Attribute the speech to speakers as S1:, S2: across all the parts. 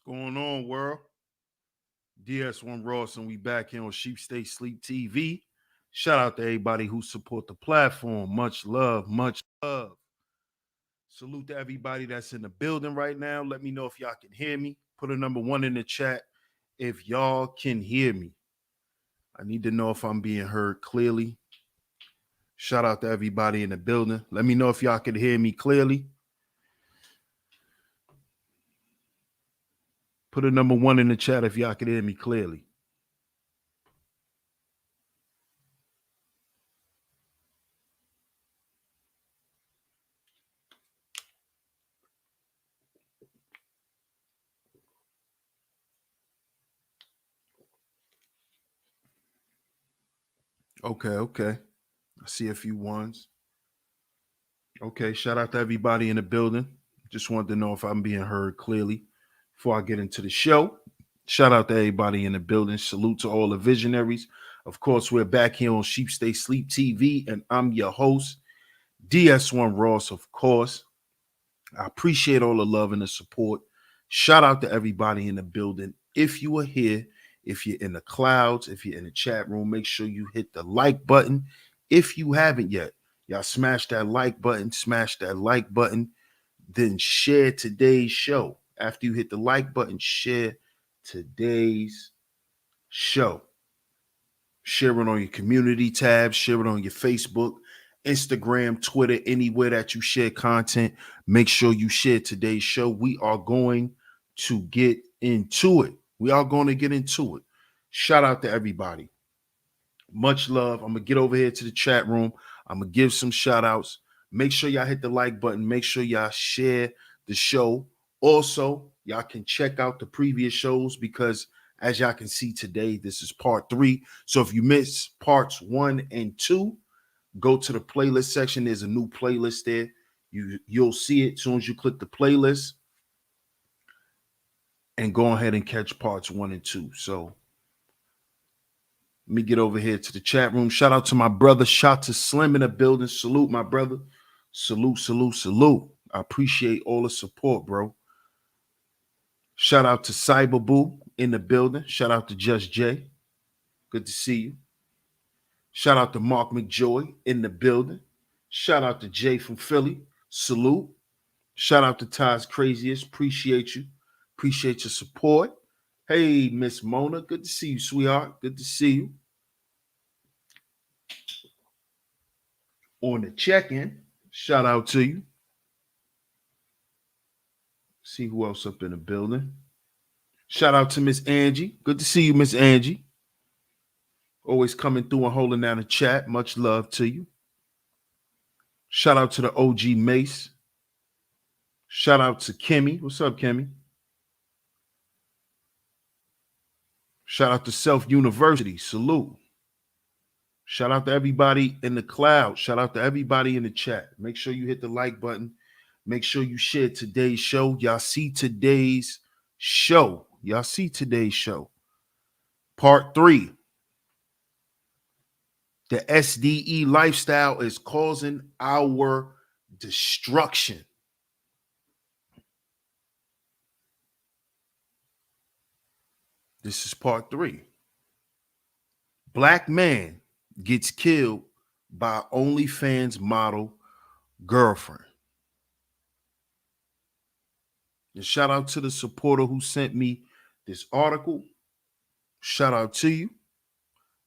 S1: Going on, world? DS1 Ross, and we back here on Sheep Stay Sleep TV. Shout out to everybody who support the platform. Much love, much love. Salute to everybody that's in the building right now. Let me know if y'all can hear me. Put a number one in the chat if y'all can hear me. I need to know if I'm being heard clearly. Shout out to everybody in the building. Let me know if y'all can hear me clearly. Put a number one in the chat if y'all can hear me clearly. Okay. I see a few ones. Okay, shout out to everybody in the building. Just wanted to know if I'm being heard clearly before I get into the show. Shout out to everybody in the building. Salute to all the visionaries. Of course, we're back here on Sheep Stay Sleep TV, and I'm your host, DS1 Ross, of course. I appreciate all the love and the support. Shout out to everybody in the building. If you are here, if you're in the clouds, if you're in the chat room, make sure you hit the like button. If you haven't yet, y'all smash that like button, then share today's show. After you hit the like button, share today's show. Share it on your community tab, share it on your Facebook, Instagram, Twitter, anywhere that you share content. Make sure you share today's show. We are going to get into it. Shout out to everybody. Much love. I'm going to get over here to the chat room. I'm going to give some shout outs. Make sure y'all hit the like button. Make sure y'all share the show. Also, y'all can check out the previous shows because as y'all can see today, this is part 3. So if you miss parts 1 and 2, go to the playlist section. There's a new playlist there. You'll see it as soon as you click the playlist and go ahead and catch parts 1 and 2. So let me get over here to the chat room. Shout out to my brother, Shot to Slim in the building. Salute, my brother. Salute. I appreciate all the support, bro. Shout out to Cyberboo in the building. Shout out to Just Jay. Good to see you. Shout out to Mark McJoy in the building. Shout out to Jay from Philly. Salute. Shout out to Ty's Craziest. Appreciate you. Appreciate your support. Hey, Miss Mona. Good to see you, sweetheart. Good to see you. On the check-in, shout out to you. See who else up in the building. Shout out to Miss Angie. Good to see you, Miss Angie. Always coming through and holding down the chat. Much love to you. Shout out to the OG Mace. Shout out to Kimmy. What's up, Kimmy? Shout out to Self University. Salute. Shout out to everybody in the cloud. Shout out to everybody in the chat. Make sure you hit the like button. Make sure you share today's show. Y'all see today's show. Part 3. The SDE lifestyle is causing our destruction. This is part 3. Black man gets killed by OnlyFans model girlfriend. And shout out to the supporter who sent me this article. Shout out to you.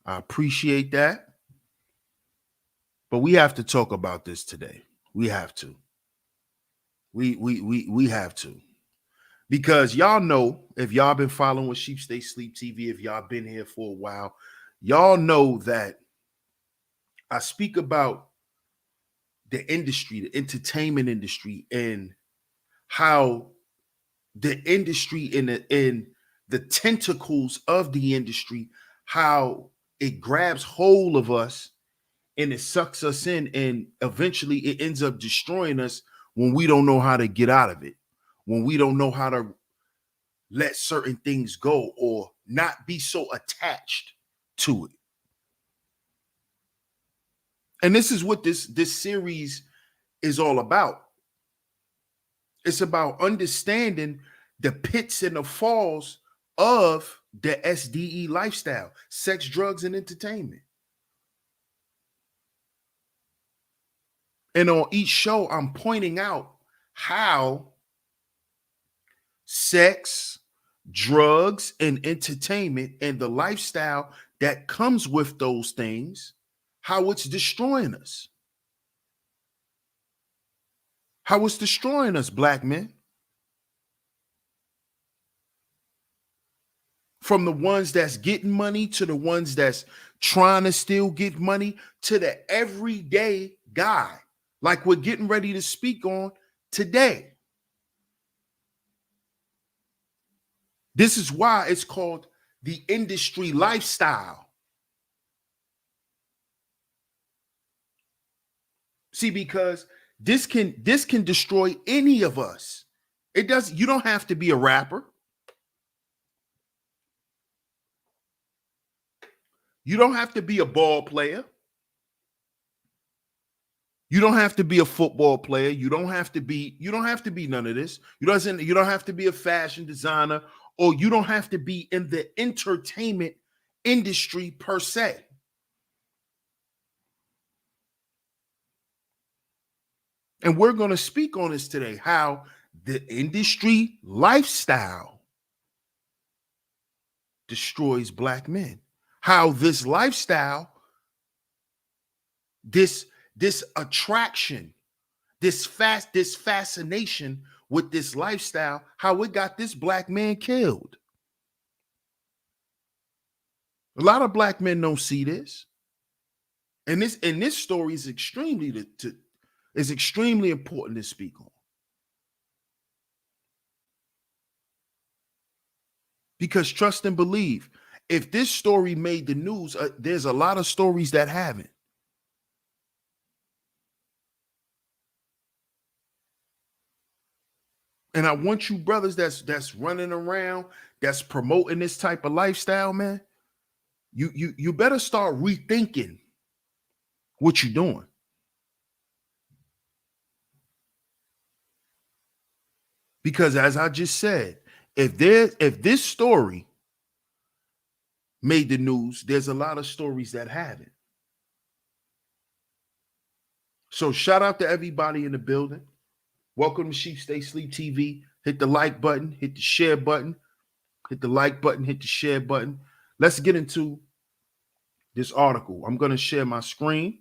S1: I appreciate that. But we have to talk about this today. We have to. We have to. Because y'all know, if y'all been following Sheep Stay Sleep TV, if y'all been here for a while, y'all know that I speak about the industry, the entertainment industry, and how the industry in the tentacles of the industry, how it grabs hold of us and it sucks us in, and eventually it ends up destroying us when we don't know how to get out of it, when we don't know how to let certain things go or not be so attached to it. And this is what this series is all about. It's about understanding the pits and the falls of the SDE lifestyle, sex, drugs, and entertainment. And on each show, I'm pointing out how sex, drugs, and entertainment and the lifestyle that comes with those things, how it's destroying us. How it's destroying us, black men. From the ones that's getting money to the ones that's trying to still get money to the everyday guy, like we're getting ready to speak on today. This is why it's called the industry lifestyle. See, because this can destroy any of us. It does. You don't have to be a rapper. You don't have to be a ball player. You don't have to be a football player. You don't have to be none of this. You don't have to be a fashion designer, or you don't have to be in the entertainment industry per se. And we're going to speak on this today, how the industry lifestyle destroys black men. How this lifestyle, this attraction, this fascination with this lifestyle, how it got this black man killed. A lot of black men don't see this. And this story is extremely important to speak on. Because trust and believe, if this story made the news, there's a lot of stories that haven't. And I want you brothers that's running around, that's promoting this type of lifestyle, man, you better start rethinking what you're doing. Because as I just said, if this story made the news, there's a lot of stories that haven't. So shout out to everybody in the building. Welcome to Sheep Stay Sleep TV. Hit the like button, hit the share button, hit the like button, hit the share button. Let's get into this article. I'm going to share my screen.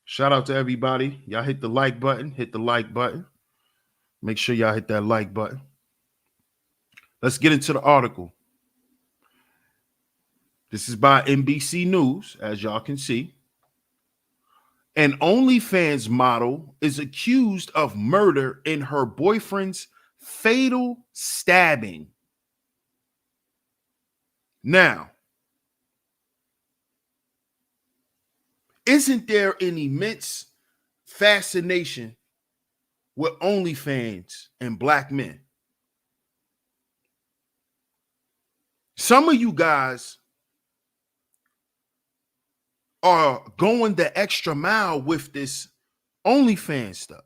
S1: Shout out to everybody. Y'all hit the like button, hit the like button. Make sure y'all hit that like button. Let's get into the article. This is by NBC News, as y'all can see. An OnlyFans model is accused of murder in her boyfriend's fatal stabbing. Now, isn't there an immense fascination with OnlyFans and black men? Some of you guys are going the extra mile with this OnlyFans stuff.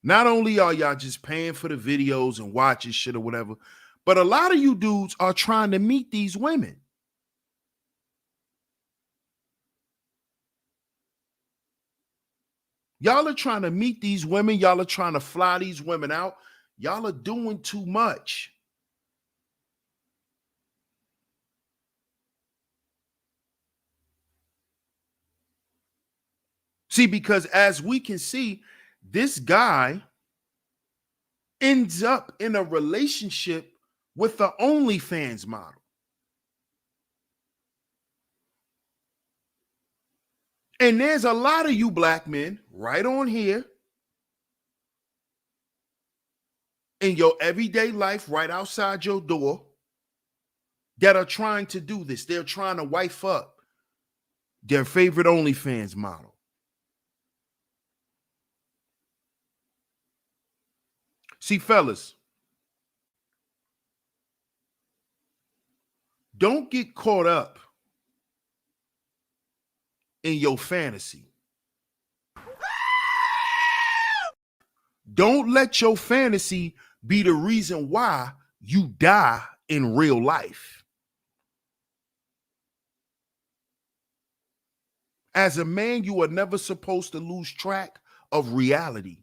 S1: Not only are y'all just paying for the videos and watching shit or whatever, but a lot of you dudes are trying to meet these women. Y'all are trying to meet these women. Y'all are trying to fly these women out. Y'all are doing too much. See, because as we can see, this guy ends up in a relationship with the OnlyFans model. And there's a lot of you black men right on here in your everyday life, right outside your door, that are trying to do this. They're trying to wife up their favorite OnlyFans model. See, fellas, don't get caught up in your fantasy. Don't let your fantasy be the reason why you die in real life. As a man, you are never supposed to lose track of reality.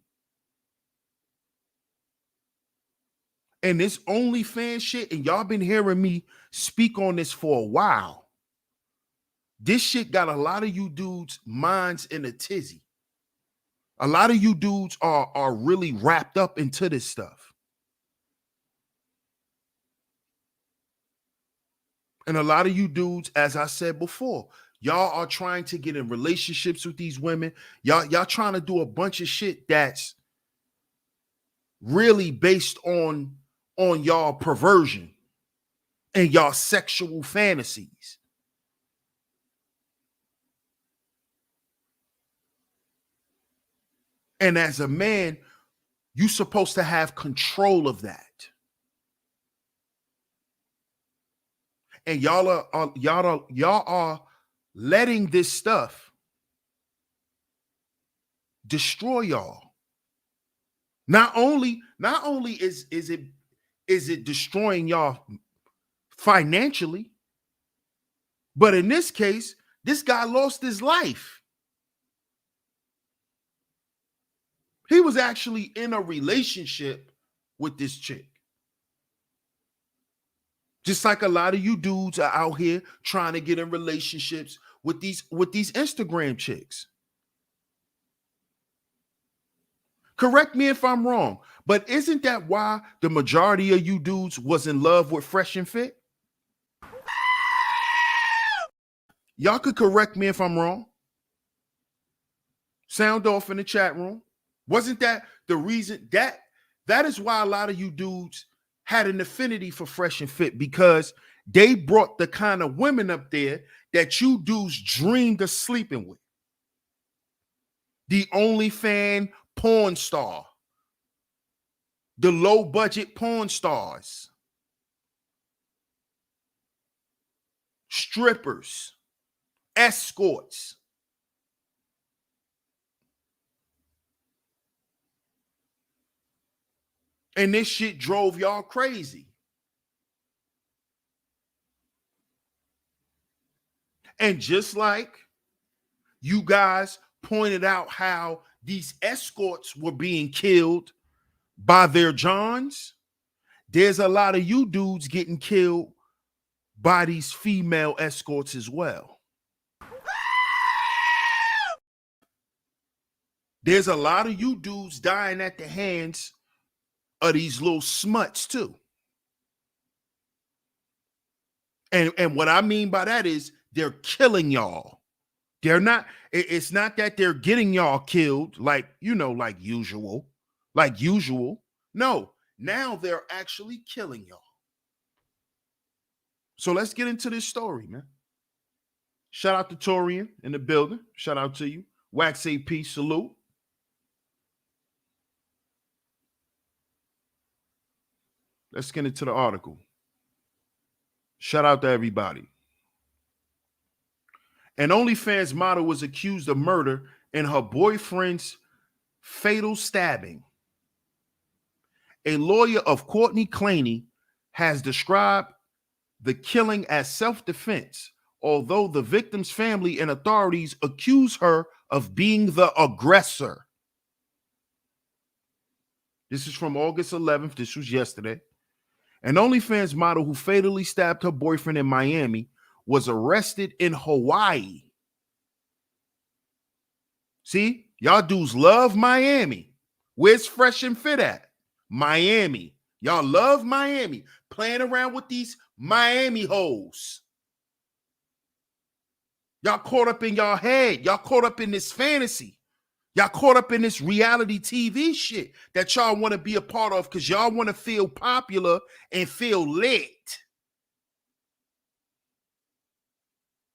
S1: And this OnlyFans shit, and y'all been hearing me speak on this for a while. This shit got a lot of you dudes' minds in a tizzy. A lot of you dudes are really wrapped up into this stuff. And a lot of you dudes, as I said before, y'all are trying to get in relationships with these women. Y'all trying to do a bunch of shit that's really based on y'all perversion and y'all sexual fantasies. And as a man, you're supposed to have control of that. And y'all are letting this stuff destroy y'all. Not only is it destroying y'all financially, but in this case, this guy lost his life. He was actually in a relationship with this chick. Just like a lot of you dudes are out here trying to get in relationships with these Instagram chicks. Correct me if I'm wrong, but isn't that why the majority of you dudes was in love with Fresh and Fit? Y'all could correct me if I'm wrong. Sound off in the chat room. Wasn't that the reason? That is why a lot of you dudes had an affinity for Fresh and Fit, because they brought the kind of women up there that you dudes dreamed of sleeping with. The OnlyFans porn star, the low budget porn stars, strippers, escorts. And this shit drove y'all crazy. And just like you guys pointed out how these escorts were being killed by their Johns, there's a lot of you dudes getting killed by these female escorts as well. There's a lot of you dudes dying at the hands of these little smuts too. And what I mean by that is they're killing y'all. They're not, it's not that they're getting y'all killed like usual. No, now they're actually killing y'all. So let's get into this story, man. Shout out to Torian in the building. Shout out to you. Wax AP, salute. Let's get into the article. Shout out to everybody. An OnlyFans model was accused of murder in her boyfriend's fatal stabbing. A lawyer of Courtney Claney has described the killing as self-defense, although the victim's family and authorities accuse her of being the aggressor. This is from August 11th. This was yesterday. An OnlyFans model who fatally stabbed her boyfriend in Miami was arrested in Hawaii. See, y'all dudes love Miami. Where's Fresh and Fit at? Miami. Y'all love Miami. Playing around with these Miami hoes. Y'all caught up in y'all head. Y'all caught up in this fantasy. Y'all caught up in this reality TV shit that y'all want to be a part of because y'all want to feel popular and feel lit.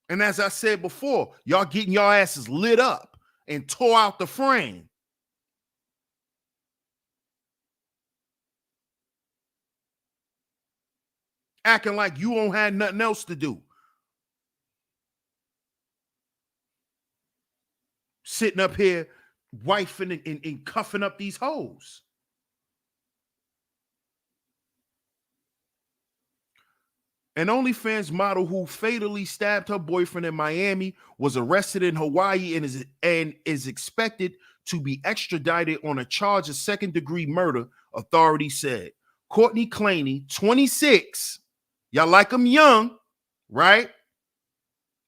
S1: And as I said before, y'all getting y'all asses lit up and tore out the frame. acting like you don't have nothing else to do. Sitting up here, wifing and cuffing up these hoes. An OnlyFans model who fatally stabbed her boyfriend in Miami was arrested in Hawaii and is expected to be extradited on a charge of second-degree murder, authorities said. Courtney Claney, 26. Y'all like him young, right?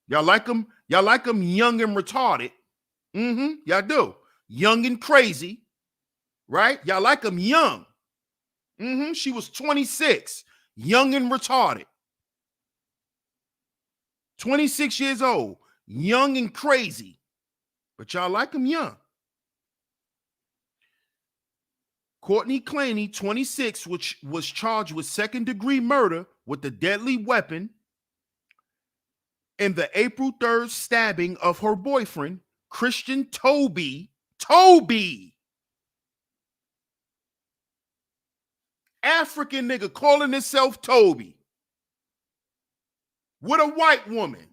S1: Y'all like him young and retarded. Y'all do. Young and crazy, right? Y'all like him young. She was 26, young and retarded. 26 years old, young and crazy, but y'all like him young. Courtney Claney, 26, which was charged with second-degree murder with a deadly weapon in the April 3rd stabbing of her boyfriend, Christian Toby, African nigga calling himself Toby, with a white woman.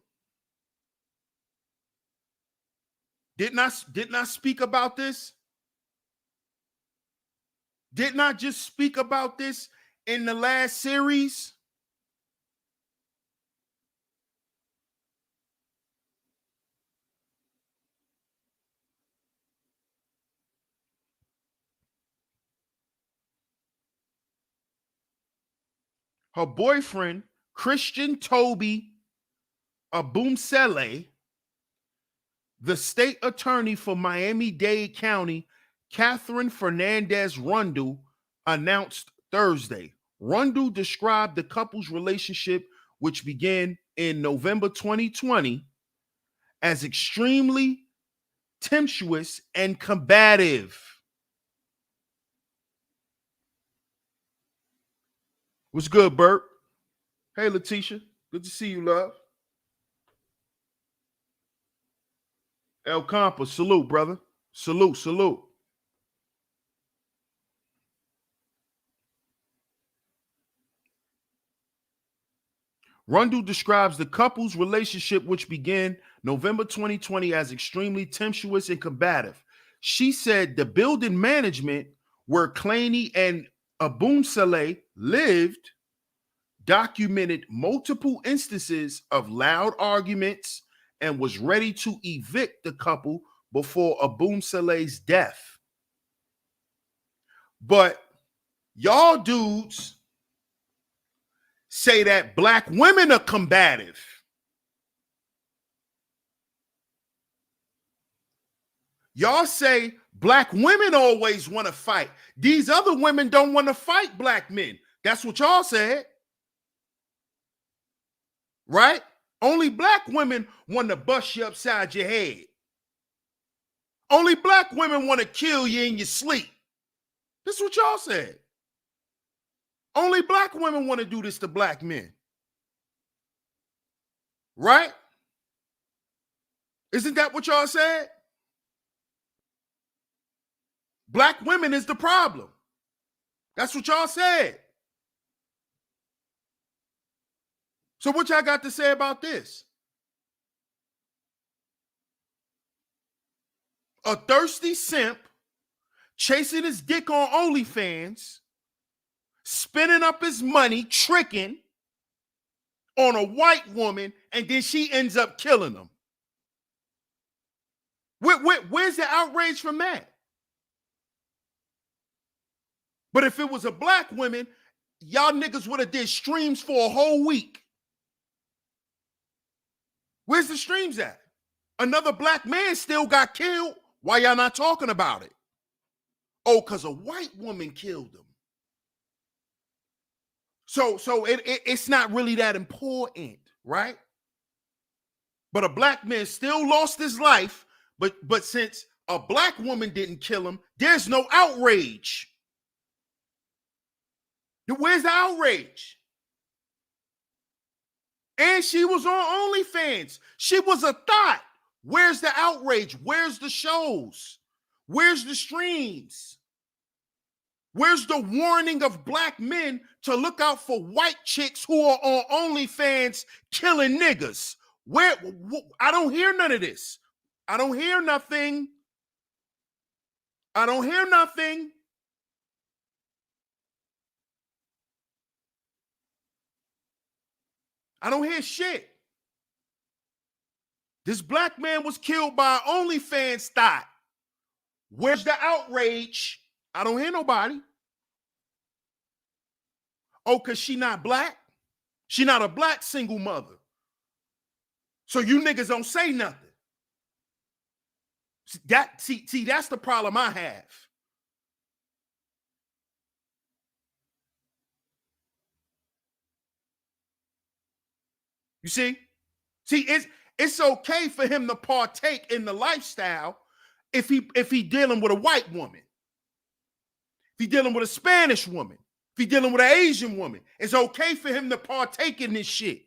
S1: Didn't I speak about this? Didn't I just speak about this in the last series? Her boyfriend, Christian Toby Abumsele, the state attorney for Miami-Dade County, Catherine Fernandez Rundle, announced Thursday. Rundle described the couple's relationship, which began in November 2020, as extremely tempestuous and combative. What's good, Bert? Hey, Letitia. Good to see you, love. El Campa, salute, brother. Salute. Rundle describes the couple's relationship, which began November 2020, as extremely tempestuous and combative. She said the building management where Claney and Abumsele lived documented multiple instances of loud arguments and was ready to evict the couple before Abumsele's death. But y'all dudes say that black women are combative. Y'all say black women always want to fight. These other women don't want to fight black men. That's what y'all said. Right? Only black women want to bust you upside your head. Only black women want to kill you in your sleep. That's what y'all said. Only black women want to do this to black men. Right? Isn't that what y'all said? Black women is the problem. That's what y'all said. So what y'all got to say about this? A thirsty simp chasing his dick on OnlyFans, spending up his money, tricking on a white woman, and then she ends up killing him. Where's the outrage from that? But if it was a black woman, y'all niggas would have did streams for a whole week. Where's the streams at? Another black man still got killed. Why y'all not talking about it? Oh, because a white woman killed him. So it's not really that important, right? But a black man still lost his life, but since a black woman didn't kill him, there's no outrage. Where's the outrage? And she was on OnlyFans. She was a thought. Where's the outrage? Where's the shows? Where's the streams? Where's the warning of black men to look out for white chicks who are on OnlyFans killing niggas? Where? I don't hear none of this. I don't hear nothing. I don't hear nothing. I don't hear shit. This black man was killed by an OnlyFans thot. Where's the outrage? I don't hear nobody. Oh, because she not black? She not a black single mother. So you niggas don't say nothing. See, that's the problem I have. You see? See, it's okay for him to partake in the lifestyle if he dealing with a white woman. If he dealing with a Spanish woman. If he dealing with an Asian woman. It's okay for him to partake in this shit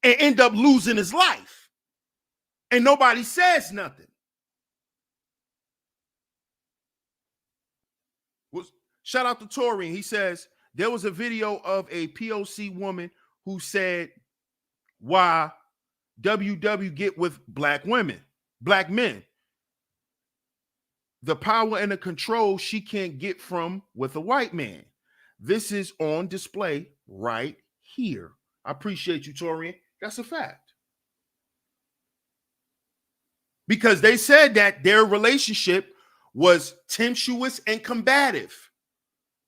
S1: and end up losing his life. And nobody says nothing. Shout out to Torian. He says, there was a video of a POC woman who said why WW get with black women, black men. The power and the control she can't get from with a white man. This is on display right here. I appreciate you, Torian. That's a fact. Because they said that their relationship was tempestuous and combative.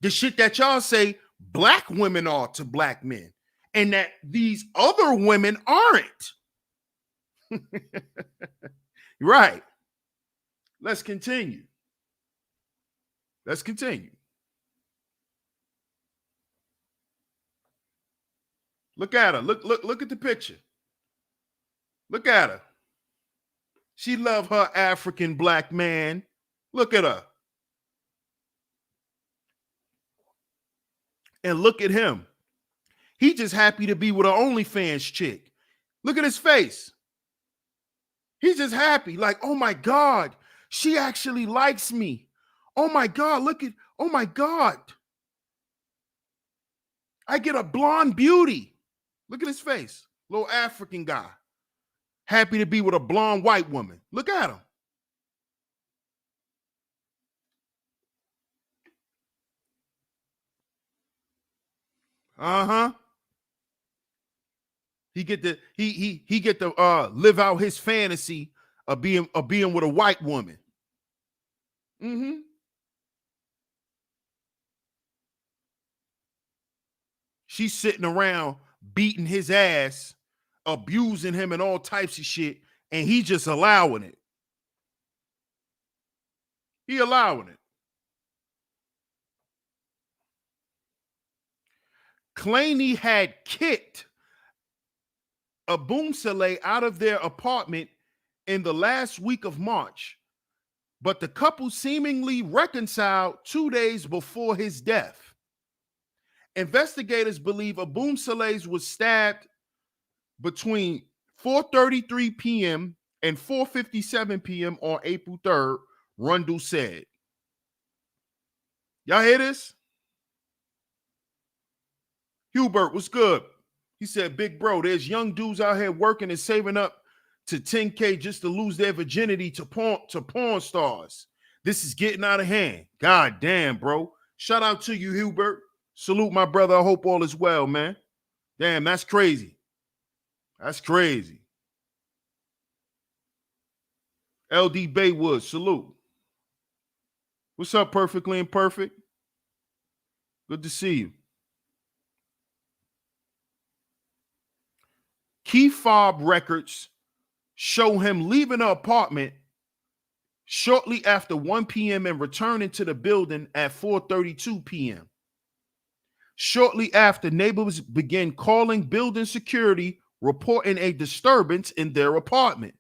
S1: The shit that y'all say black women are to black men, and that these other women aren't. Right. Let's continue. Let's continue. Look at her. Look at the picture. Look at her. She love her African black man. Look at her. And look at him. He just happy to be with an OnlyFans chick. Look at his face. He's just happy. Like, oh my God, she actually likes me. Oh my God, oh my God. I get a blonde beauty. Look at his face. Little African guy. Happy to be with a blonde white woman. Look at him. Uh-huh. He get to live out his fantasy of being with a white woman. Mm-hmm. She's sitting around beating his ass, abusing him and all types of shit, and he just allowing it. He allowing it. Claney had kicked Abumsele out of their apartment in the last week of March, but the couple seemingly reconciled 2 days before his death. Investigators believe Abumsele was stabbed between 4:33 p.m. and 4:57 p.m. on April 3rd, Rundle said. Y'all hear this? Hubert, what's good? He said, big bro, there's young dudes out here working and saving up to 10K just to lose their virginity to porn stars. This is getting out of hand. God damn, bro. Shout out to you, Hubert. Salute my brother. I hope all is well, man. Damn, that's crazy. That's crazy. LD Baywood, salute. What's up, Perfectly Imperfect? Good to see you. Key fob records show him leaving the apartment shortly after 1 p.m. and returning to the building at 4:32 p.m. Shortly after, neighbors began calling building security, reporting a disturbance in their apartment.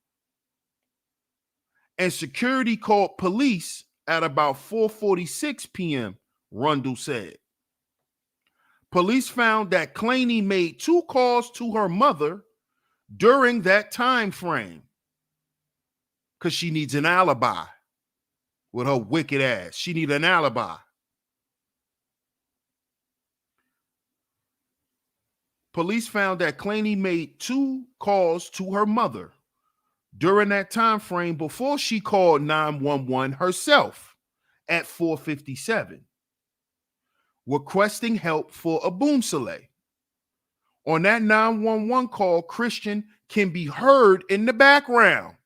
S1: And security called police at about 4:46 p.m., Rundle said. Police found that Claney made 2 calls to her mother during that time frame because she needs an alibi with her wicked ass. She needs an alibi. Police found that Claney made 2 calls to her mother during that time frame before she called 911 herself at 4:57, requesting help for a boom Soleil. On that 911 call, Christian can be heard in the background.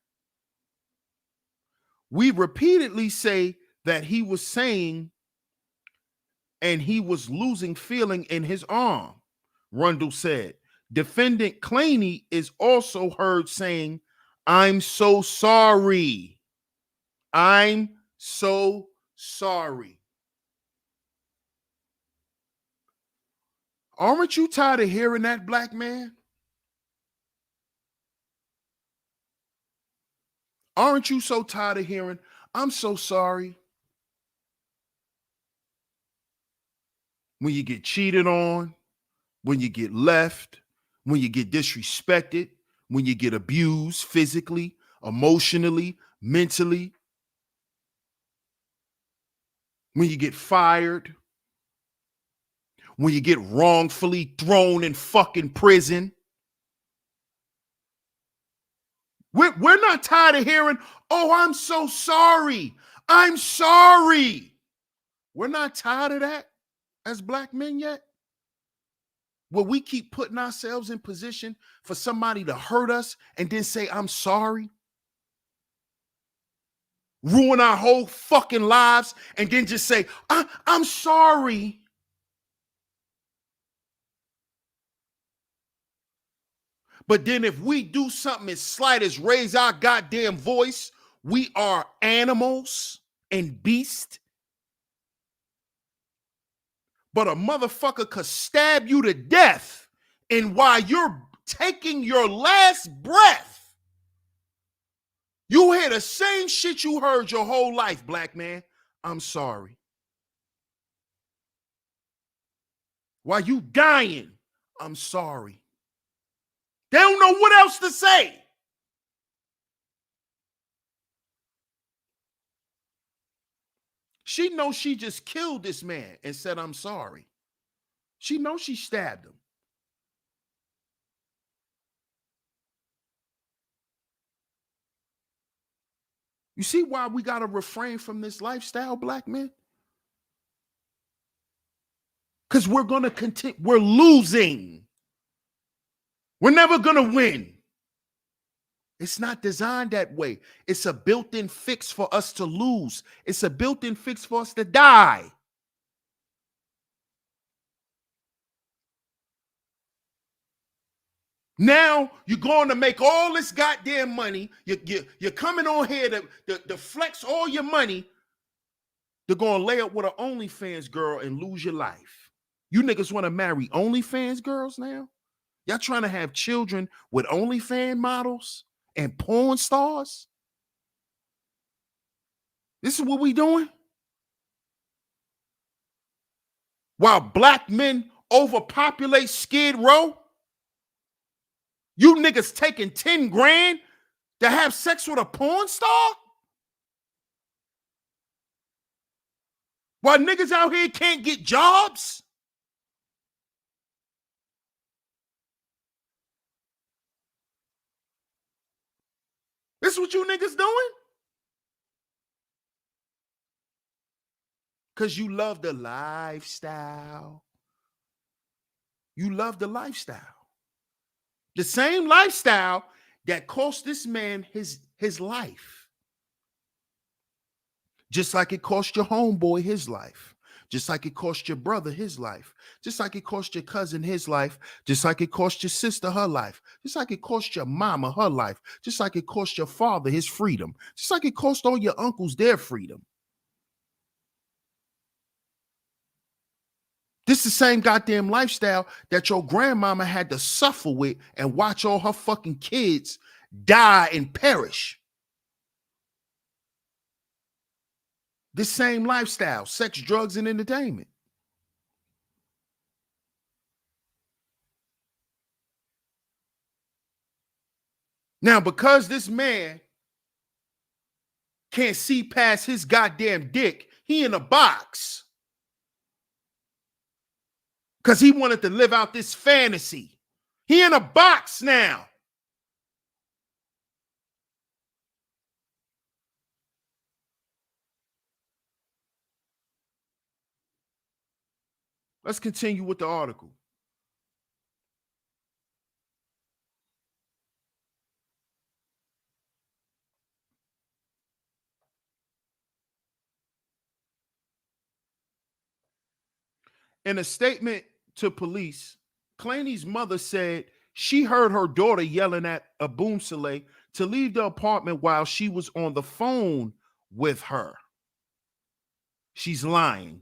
S1: We repeatedly say that he was saying and he was losing feeling in his arm, Rundle said. Defendant Claney is also heard saying, "I'm so sorry. I'm so sorry." Aren't you tired of hearing that, black man? Aren't you so tired of hearing, "I'm so sorry"? When you get cheated on, when you get left, when you get disrespected, when you get abused physically, emotionally, mentally, when you get fired, when you get wrongfully thrown in fucking prison. We're not tired of hearing, "Oh, I'm so sorry. I'm sorry." We're not tired of that as black men yet. Where we keep putting ourselves in position for somebody to hurt us and then say, "I'm sorry." Ruin our whole fucking lives and then just say, I'm sorry." But then if we do something as slight as raise our goddamn voice, we are animals and beasts. But a motherfucker could stab you to death, and while you're taking your last breath, you hear the same shit you heard your whole life, black man. "I'm sorry." While you dying, "I'm sorry." They don't know what else to say. She knows she just killed this man and said, "I'm sorry." She knows she stabbed him. You see why we got to refrain from this lifestyle, black men? Because we're going to continue. We're losing. We're never going to win. It's not designed that way. It's a built-in fix for us to lose. It's a built-in fix for us to die. Now you're going to make all this goddamn money. You're coming on here to flex all your money. They're going to lay up with an OnlyFans girl and lose your life. You niggas want to marry OnlyFans girls now? Y'all trying to have children with OnlyFans models and porn stars? This is what we doing? While black men overpopulate Skid Row, you niggas taking 10 grand to have sex with a porn star? While niggas out here can't get jobs? This is what you niggas doing? Because you love the lifestyle. You love the lifestyle. The same lifestyle that cost this man his life. Just like it cost your homeboy his life. Just like it cost your brother his life. Just like it cost your cousin his life. Just like it cost your sister her life. Just like it cost your mama her life. Just like it cost your father his freedom. Just like it cost all your uncles their freedom. This is the same goddamn lifestyle that your grandmama had to suffer with and watch all her fucking kids die and perish. This same lifestyle, sex, drugs, and entertainment. Now, because this man can't see past his goddamn dick, he in a box. Because he wanted to live out this fantasy. He in a box now. Let's continue with the article. In a statement to police, Claney's mother said she heard her daughter yelling at Aboomsele to leave the apartment while she was on the phone with her. She's lying.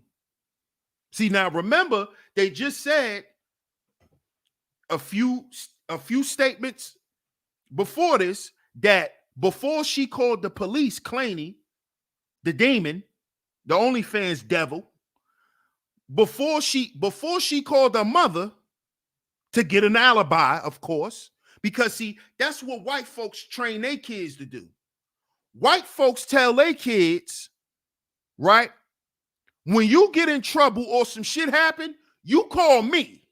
S1: See, now remember, they just said a few statements before this that before she called the police, Claney, the demon, the OnlyFans devil, before she called her mother to get an alibi, of course, because see, that's what white folks train their kids to do. White folks tell their kids, right? When you get in trouble or some shit happen, you call me.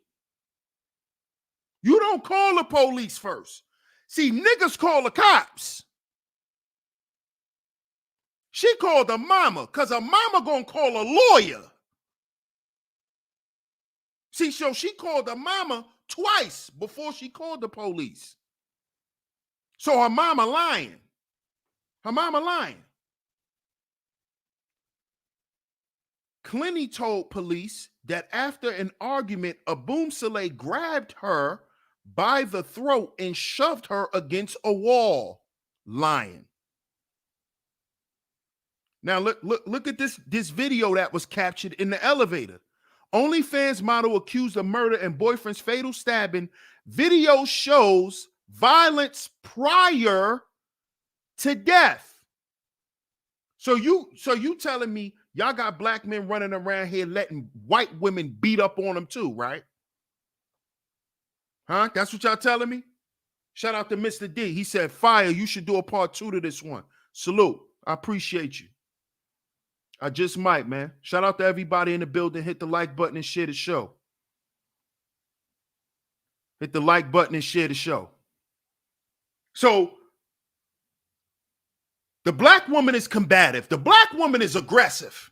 S1: You don't call the police first. See, niggas call the cops. She called her mama because her mama gonna call a lawyer. See, so she called her mama twice before she called the police. So her mama lying. Her mama lying. Clenny told police that after an argument, Aboomsele grabbed her by the throat and shoved her against a wall. Lying. Now look at this video that was captured in the elevator. OnlyFans model accused of murder and boyfriend's fatal stabbing. Video shows violence prior to death. So you telling me y'all got black men running around here letting white women beat up on them too, right? Huh? That's what y'all telling me? Shout out to Mr. D. He said, fire, you should do a part 2 to this one. Salute. I appreciate you. I just might, man. Shout out to everybody in the building. Hit the like button and share the show. Hit the like button and share the show. So the black woman is combative. The black woman is aggressive.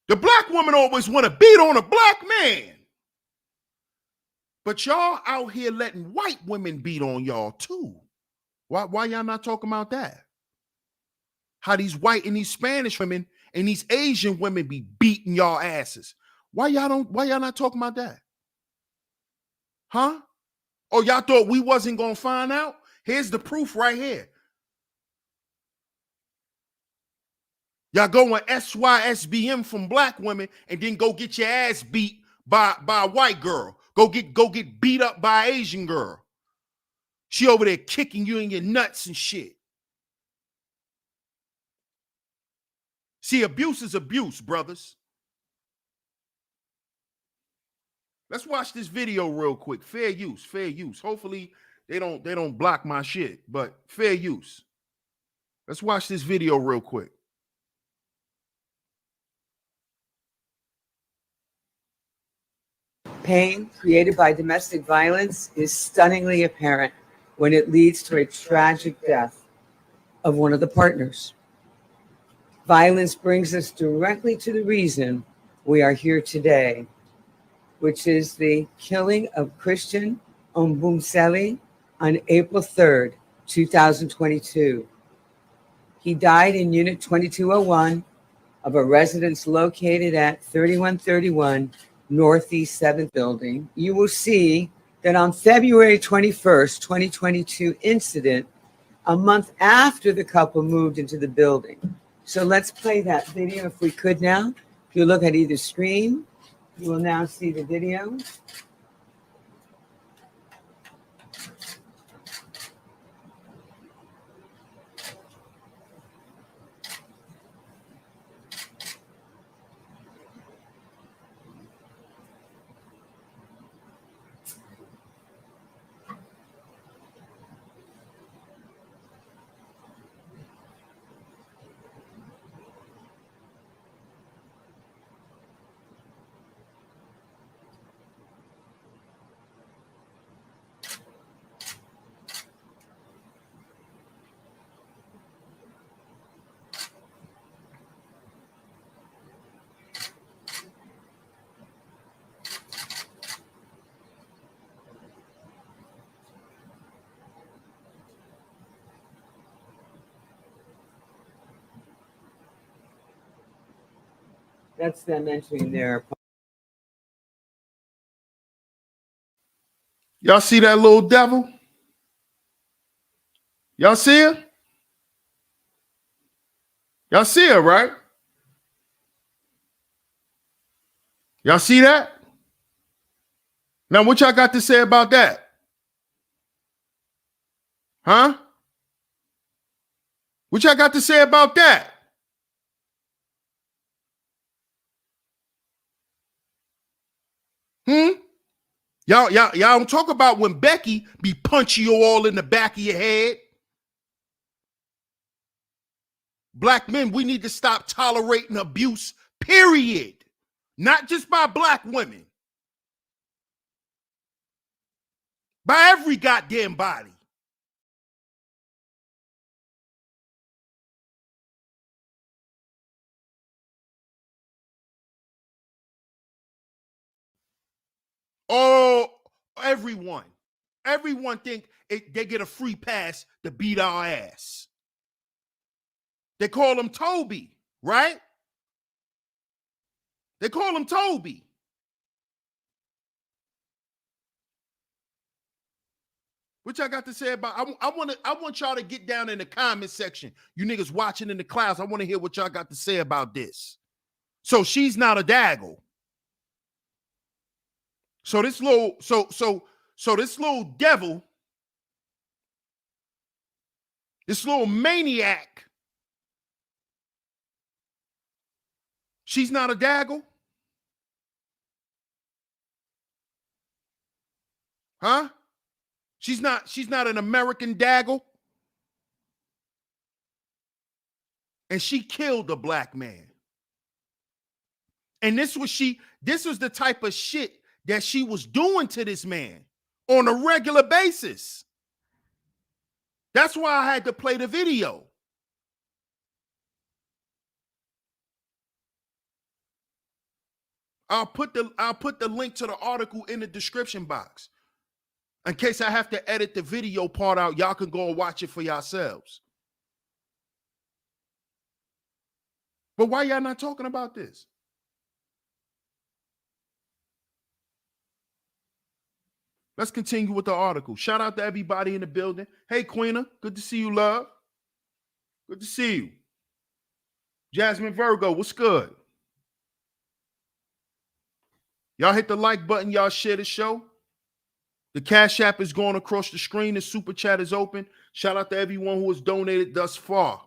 S1: The black woman always want to beat on a black man. But y'all out here letting white women beat on y'all too. Why y'all not talking about that? How these white and these Spanish women and these Asian women be beating y'all asses. Why y'all not talking about that? Huh? Oh, y'all thought we wasn't gonna find out? Here's the proof right here. Y'all go on SYSBM from black women and then go get your ass beat by a white girl. Go get beat up by an Asian girl. She over there kicking you in your nuts and shit. See, abuse is abuse, brothers. Let's watch this video real quick. Fair use, fair use. Hopefully they don't block my shit, but fair use. Let's watch this video real quick.
S2: Pain created by domestic violence is stunningly apparent when it leads to a tragic death of one of the partners. Violence brings us directly to the reason we are here today, which is the killing of Christian Aboomsele on April 3rd, 2022. He died in Unit 2201 of a residence located at 3131 Northeast 7th Building. You will see that on February 21st, 2022 incident, a month after the couple moved into the building. So let's play that video if we could now. If you look at either screen, you will now see the video. That's them entering their.
S1: Y'all see that little devil? Y'all see her? Y'all see her, right? Y'all see that? Now, what y'all got to say about that? Huh? What y'all got to say about that? Y'all don't talk about when Becky be punching you all in the back of your head. Black men, we need to stop tolerating abuse, period. Not just by black women. By every goddamn body. Oh, everyone. Everyone think they get a free pass to beat our ass. They call him Toby, right? They call him Toby. What y'all got to say about? I want y'all to get down in the comment section. You niggas watching in the class. I want to hear what y'all got to say about this. So she's not a daggle. So this little this little devil, this little maniac, she's not a daggle? Huh? She's not an American daggle? And she killed a black man. And this was the type of shit that she was doing to this man on a regular basis. That's why I had to play the video. I'll put the link to the article in the description box. In case I have to edit the video part out, y'all can go and watch it for yourselves. But why y'all not talking about this? Let's continue with the article. Shout out to everybody in the building. Hey, Queena, good to see you, love. Good to see you. Jasmine Virgo, what's good? Y'all hit the like button. Y'all share the show. The Cash App is going across the screen. The Super Chat is open. Shout out to everyone who has donated thus far.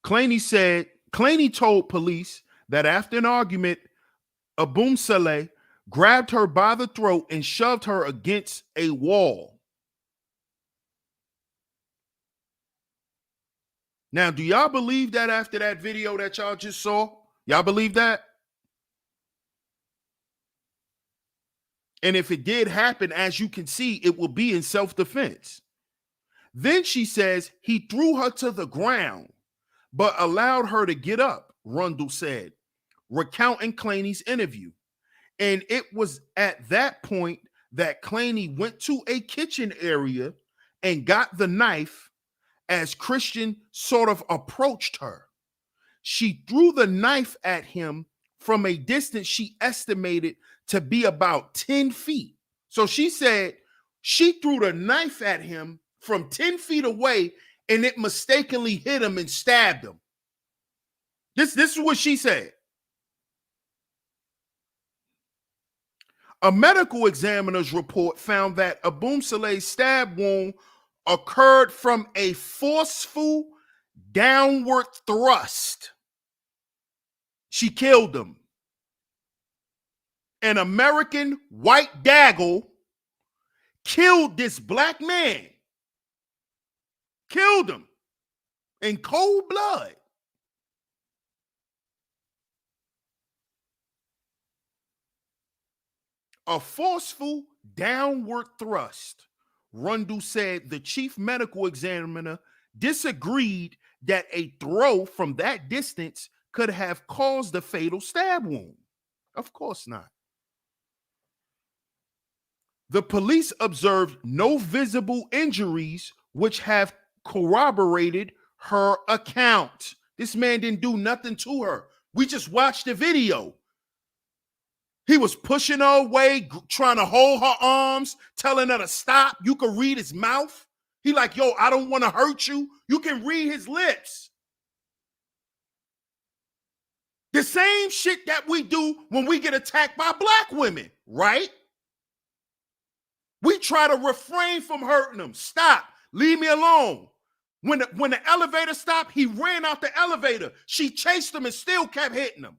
S1: Claney told police that after an argument, Abumsaleh grabbed her by the throat and shoved her against a wall. Now, do y'all believe that after that video that y'all just saw? Y'all believe that? And if it did happen, as you can see, it will be in self-defense. Then she says he threw her to the ground, but allowed her to get up, Rundle said, recounting Claney's interview. And it was at that point that Claney went to a kitchen area and got the knife as Christian sort of approached her. She threw the knife at him from a distance she estimated to be about 10 feet. So she said she threw the knife at him from 10 feet away and it mistakenly hit him and stabbed him. This is what she said. A medical examiner's report found that Abumsaleh's stab wound occurred from a forceful downward thrust. She killed him. An American white daggle killed this black man. Killed him in cold blood. A forceful downward thrust. Rundle said the chief medical examiner disagreed that a throw from that distance could have caused the fatal stab wound. Of course not. The police observed no visible injuries, which have corroborated her account. This man didn't do nothing to her. We just watched the video. He was pushing her away, trying to hold her arms, telling her to stop. You can read his mouth. He like, yo, I don't want to hurt you. You can read his lips. The same shit that we do when we get attacked by black women, right? We try to refrain from hurting them. Stop. Leave me alone. When the elevator stopped, he ran out the elevator. She chased him and still kept hitting him.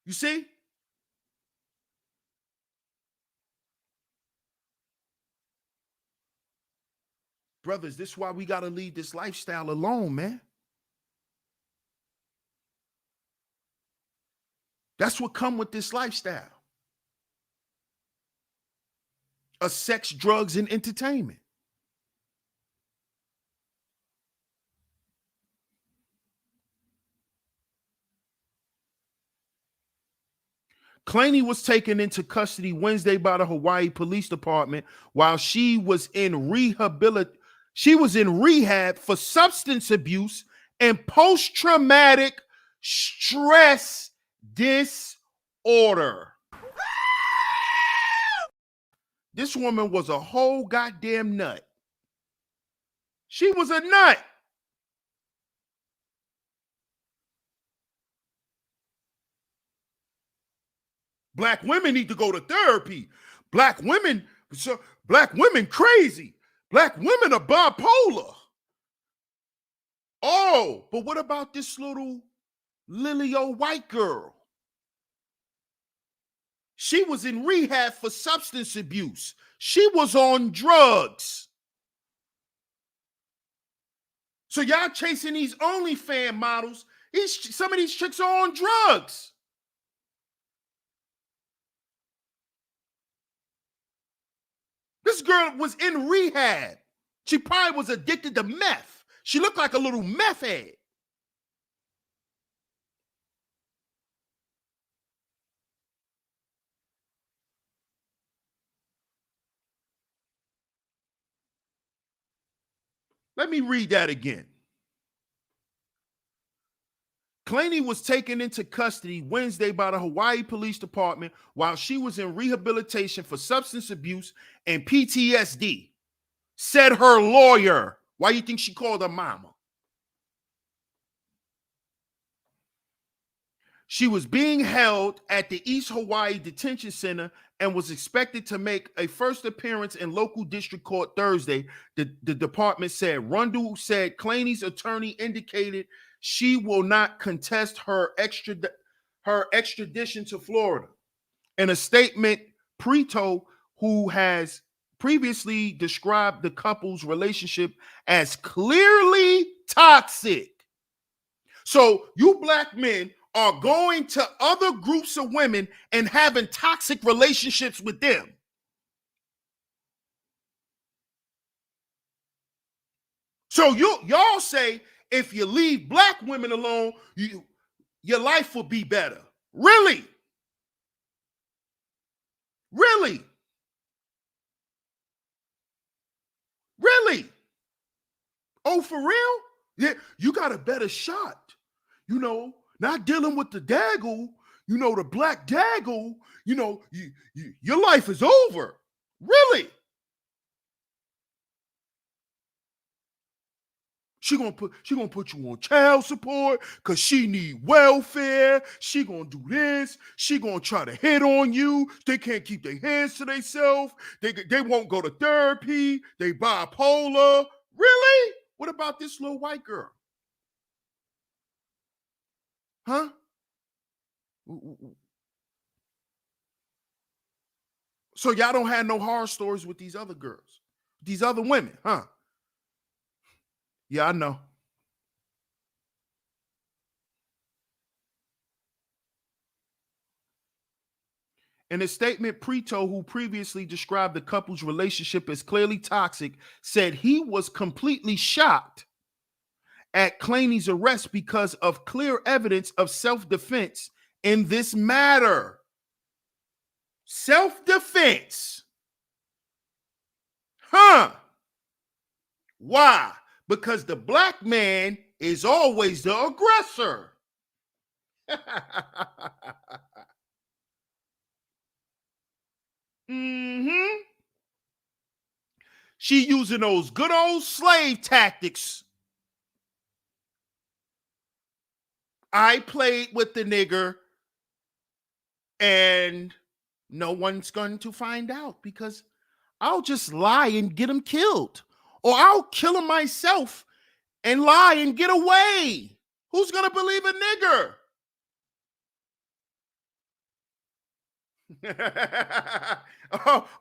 S1: You see? Brothers, this is why we got to leave this lifestyle alone, man. That's what come with this lifestyle. Of sex, drugs, and entertainment. Claney was taken into custody Wednesday by the Hawaii Police Department while she was in rehab for substance abuse and post-traumatic stress disorder. This woman was a whole goddamn nut. She was a nut. Black women need to go to therapy. Black women crazy. Black women are bipolar. Oh, but what about this little Lily-O white girl? She was in rehab for substance abuse. She was on drugs. So y'all chasing these OnlyFans models. Some of these chicks are on drugs. This girl was in rehab. She probably was addicted to meth. She looked like a little meth head. Let me read that again. Claney was taken into custody Wednesday by the Hawaii Police Department while she was in rehabilitation for substance abuse and PTSD, said her lawyer. Why do you think she called her mama? She was being held at the East Hawaii Detention Center and was expected to make a first appearance in local district court Thursday. The department said. Rundle said Claney's attorney indicated she will not contest her extradition to Florida. In a statement, Prito, who has previously described the couple's relationship as clearly toxic. So you black men are going to other groups of women and having toxic relationships with them. So y'all say if you leave black women alone, your life will be better. Really? Really? Really? Oh, for real? Yeah, you got a better shot. You know, not dealing with the daggle, the black daggle, your life is over. Really? She gonna put you on child support because she need welfare. She gonna do this. She gonna try to hit on you. They can't keep their hands to themselves. They won't go to therapy. They bipolar. Really? What about this little white girl? Huh? So y'all don't have no horror stories with these other girls, these other women, huh? Yeah, I know. In a statement, Prito, who previously described the couple's relationship as clearly toxic, said he was completely shocked at Claney's arrest because of clear evidence of self-defense in this matter. Self-defense. Huh? Why? Because the black man is always the aggressor. Mm-hmm. She using those good old slave tactics. I played with the nigger and no one's going to find out because I'll just lie and get him killed. Or I'll kill him myself and lie and get away. Who's going to believe a nigger?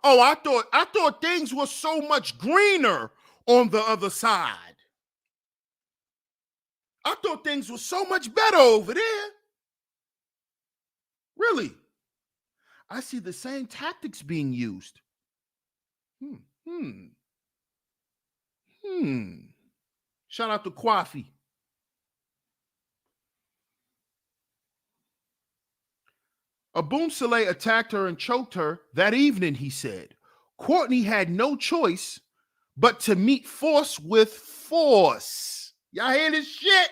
S1: I thought things were so much greener on the other side. I thought things were so much better over there. Really? I see the same tactics being used. Shout out to Kwafi. Aboom Saleh attacked her and choked her that evening, he said. Courtney had no choice but to meet force with force. Y'all hear this shit?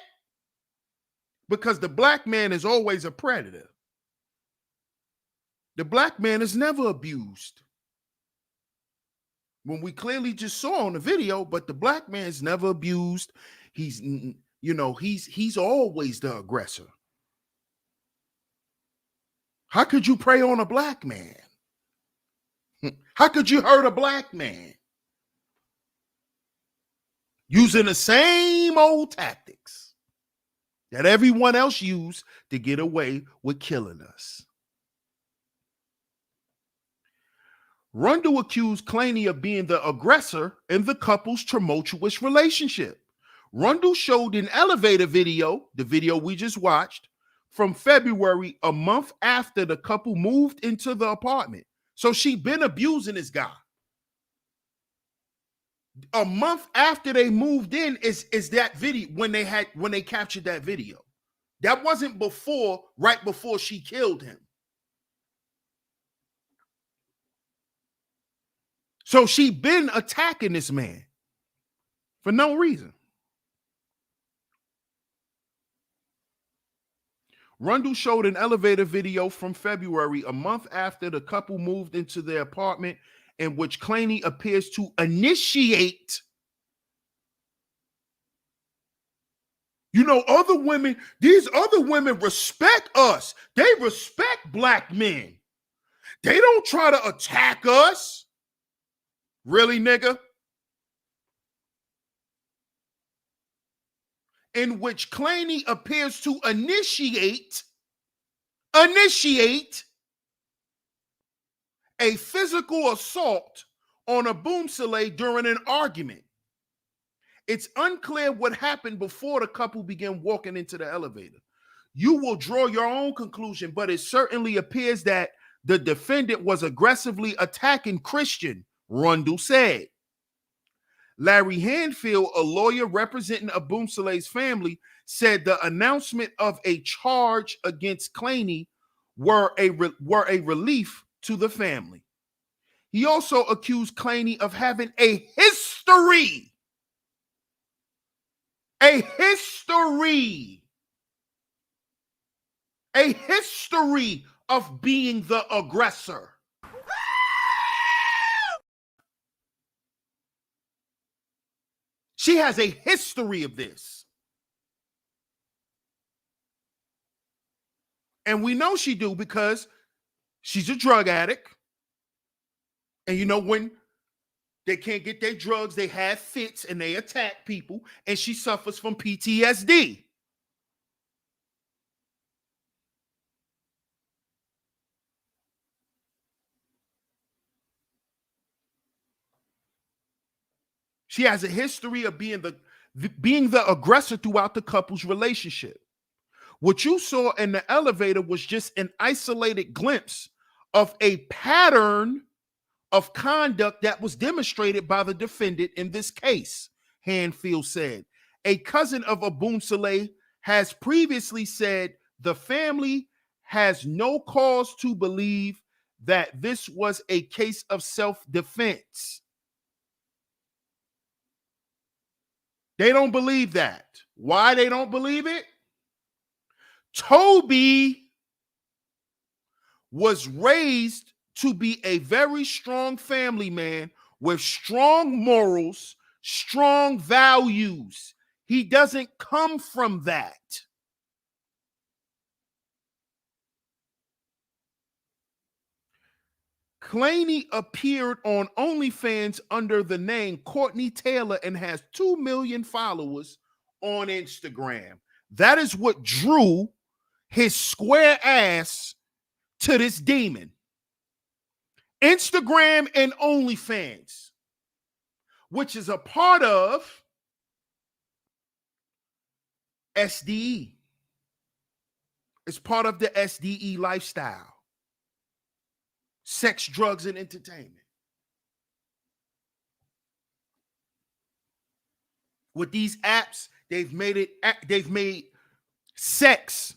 S1: Because the black man is always a predator. The black man is never abused. When we clearly just saw on the video, but the black man is never abused. He's always the aggressor. How could you prey on a black man? How could you hurt a black man? Using the same old tactics that everyone else used to get away with killing us. Rundle accused Claney of being the aggressor in the couple's tumultuous relationship. Rundle showed an elevator video, the video we just watched, from February, a month after the couple moved into the apartment. So she been abusing this guy. A month after they moved in is that video when they captured that video. That wasn't right before she killed him. So she been attacking this man for no reason. Rundle showed an elevator video from February, a month after the couple moved into their apartment, in which Claney appears to initiate. These other women respect us. They respect black men. They don't try to attack us. Really, nigga? In which Claney appears to initiate a physical assault on Aboom Saleh during an argument. It's unclear what happened before the couple began walking into the elevator. You will draw your own conclusion, but it certainly appears that the defendant was aggressively attacking Christian, Rundle said. Larry Hanfield, a lawyer representing Aboom Saleh's family, said the announcement of a charge against Claney were a relief to the family. He also accused Claney of having a history of being the aggressor. She has a history of this. And we know she do because she's a drug addict. And when they can't get their drugs, they have fits and they attack people, and she suffers from PTSD. She has a history of being the aggressor throughout the couple's relationship. What you saw in the elevator was just an isolated glimpse of a pattern of conduct that was demonstrated by the defendant in this case, Hanfield said. a cousin of Abun Saleh, has previously said the family has no cause to believe that this was a case of self-defense. They don't believe that. Why they don't believe it? Toby was raised to be a very strong family man with strong morals, strong values. He doesn't come from that. Claney appeared on OnlyFans under the name Courtney Taylor and has 2 million followers on Instagram. That is what drew his square ass to this demon. Instagram and OnlyFans, which is a part of SDE. It's part of the SDE lifestyle. Sex, drugs, and entertainment. With these apps, they've made sex,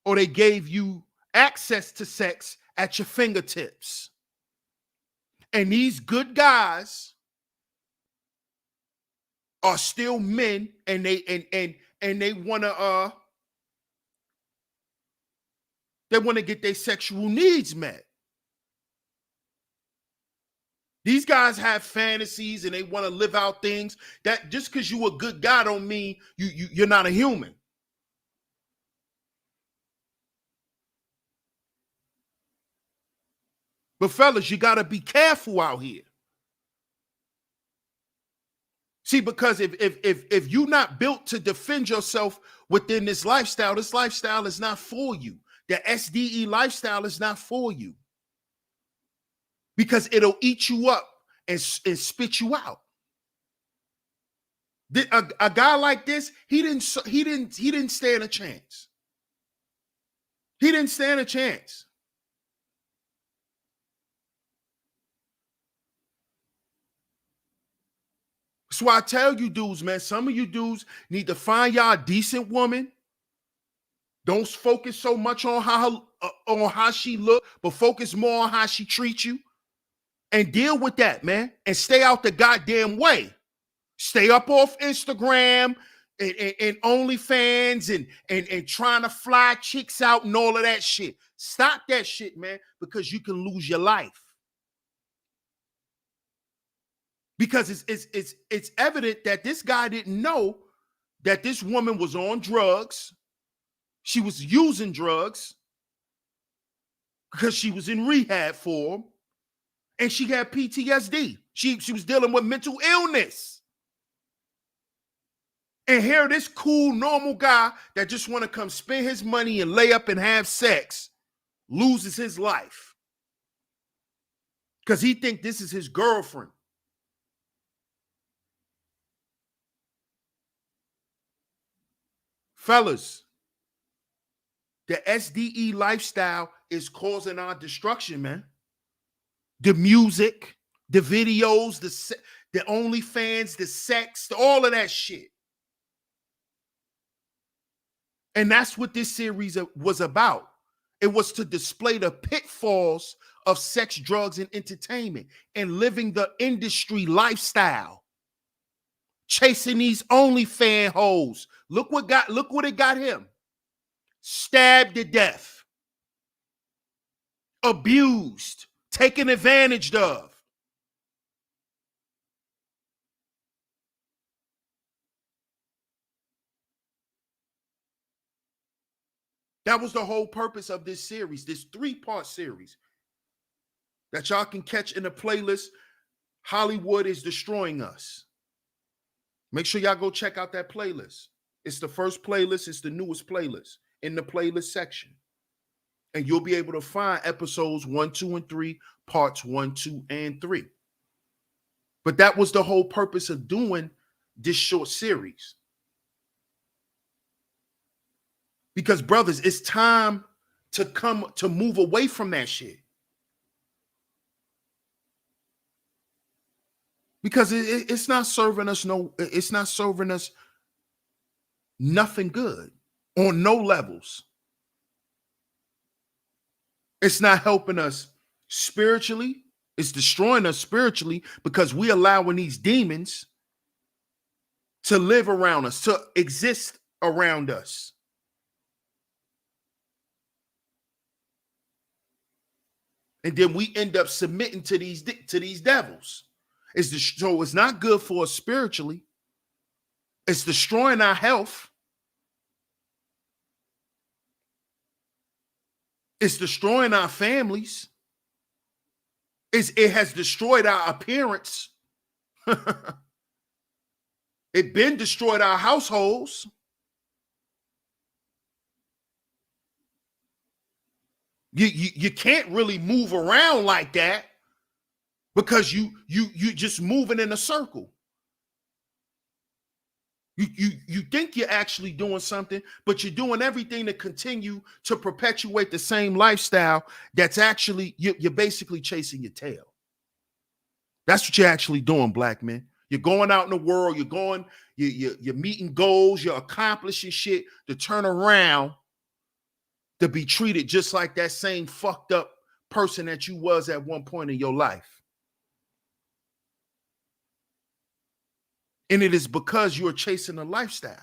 S1: or they gave you access to sex at your fingertips. And these good guys are still men, and they want to get their sexual needs met. These guys have fantasies and they want to live out things that just because you're a good guy don't mean you're not a human. But fellas, you got to be careful out here. See, because if you're not built to defend yourself within this lifestyle is not for you. The SDE lifestyle is not for you. Because it'll eat you up and spit you out. A guy like this, he didn't stand a chance. He didn't stand a chance. That's why I tell you dudes, man, some of you dudes need to find y'all a decent woman. Don't focus so much on how she look, but focus more on how she treats you. And deal with that, man. And stay out the goddamn way. Stay up off Instagram and OnlyFans and trying to fly chicks out and all of that shit. Stop that shit, man, because you can lose your life. Because it's evident that this guy didn't know that this woman was on drugs. She was using drugs because she was in rehab for them. And she had PTSD. She was dealing with mental illness. And here, this cool, normal guy that just want to come spend his money and lay up and have sex loses his life. Because he think this is his girlfriend. Fellas, the SDE lifestyle is causing our destruction, man. The music, the videos, the OnlyFans, the sex, all of that shit. And that's what this series was about. It was to display the pitfalls of sex, drugs, and entertainment and living the industry lifestyle. Chasing these OnlyFans hoes. Look what it got him. Stabbed to death. Abused. Taken advantage of. That was the whole purpose of this series, this 3-part series that y'all can catch in the playlist, Hollywood is Destroying Us. Make sure y'all go check out that playlist. It's the first playlist. It's the newest playlist in the playlist section. And you'll be able to find episodes 1, 2, and 3, parts 1, 2, and 3. But that was the whole purpose of doing this short series. Because, brothers, it's time to move away from that shit. because it's not serving us it's not serving us nothing good on no levels. It's not helping us spiritually. It's destroying us spiritually because we allowing these demons to live around us, to exist around us. And then we end up submitting to these devils. So it's not good for us spiritually. It's destroying our health. It's destroying our families. It has destroyed our appearance. It been destroyed our households. You can't really move around like that because you just moving in a circle. You think you're actually doing something, but you're doing everything to continue to perpetuate the same lifestyle that's actually, you're basically chasing your tail. That's what you're actually doing, black men. You're going out in the world, you're meeting goals, you're accomplishing shit to turn around to be treated just like that same fucked up person that you was at one point in your life. And it is because you are chasing a lifestyle.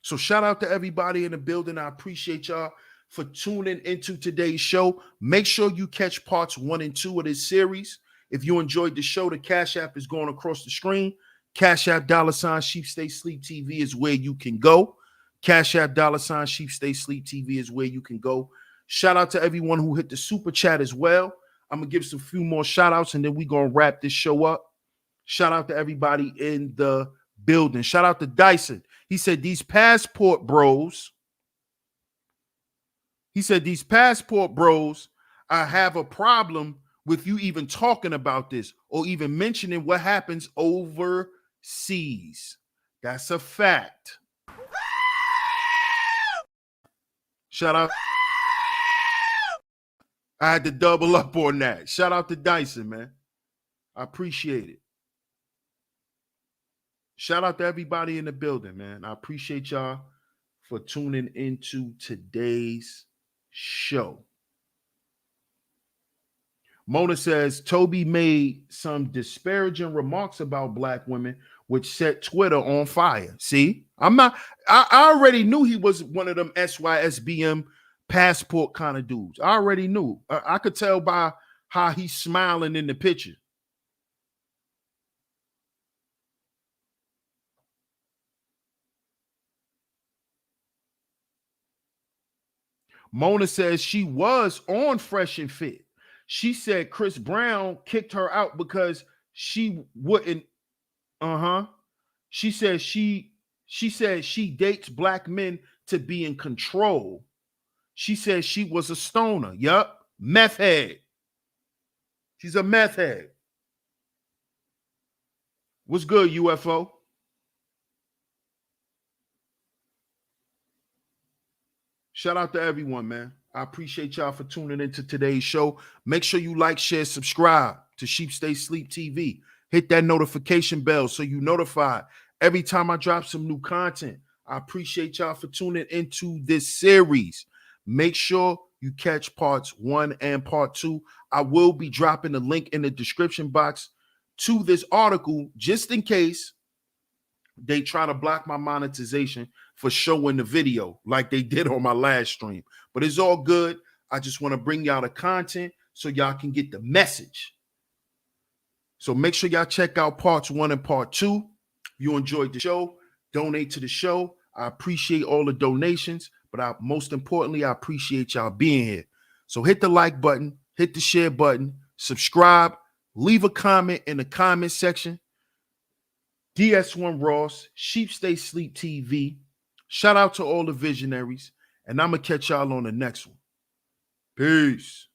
S1: So shout out to everybody in the building. I appreciate y'all for tuning into today's show. Make sure you catch parts 1 and 2 of this series. If you enjoyed the show, the Cash App is going across the screen. Cash App $ Sheep Stay Sleep TV is where you can go. Cash App $ Sheep Stay Sleep TV is where you can go. Shout out to everyone who hit the super chat as well. I'm going to give some few more shout outs and then we're going to wrap this show up. Shout out to everybody in the building. Shout out to Dyson. He said these passport bros, I have a problem with you even talking about this or even mentioning what happens overseas. That's a fact. Shout out. I had to double up on that. Shout out to Dyson, man. I appreciate it. Shout out to everybody in the building, man. I appreciate y'all for tuning into today's show. Mona says Toby made some disparaging remarks about black women, which set Twitter on fire. See, I already knew he was one of them SYSBM passport kind of dudes. I already knew. I could tell by how he's smiling in the picture. Mona says she was on Fresh and Fit. She said Chris Brown kicked her out because she wouldn't. She said she dates black men to be in control. She said she was a stoner. Yup. Meth head. She's a meth head. What's good, UFO? Shout out to everyone, man. I appreciate y'all for tuning into today's show. Make sure you like, share, subscribe to Sheep Stay Sleep TV. Hit that notification bell so you notified every time I drop some new content. I appreciate y'all for tuning into this series. Make sure you catch parts 1 and part 2. I will be dropping the link in the description box to this article just in case they try to block my monetization for showing the video like they did on my last stream. But it's all good. I just want to bring y'all the content so y'all can get the message. So make sure y'all check out parts 1 and part 2. If you enjoyed the show, donate to the show. I appreciate all the donations, but most importantly, I appreciate y'all being here. So hit the like button, hit the share button, subscribe, leave a comment in the comment section. DS1 Ross, Sheep Stay Sleep TV. Shout out to all the visionaries, and I'm going to catch y'all on the next one. Peace.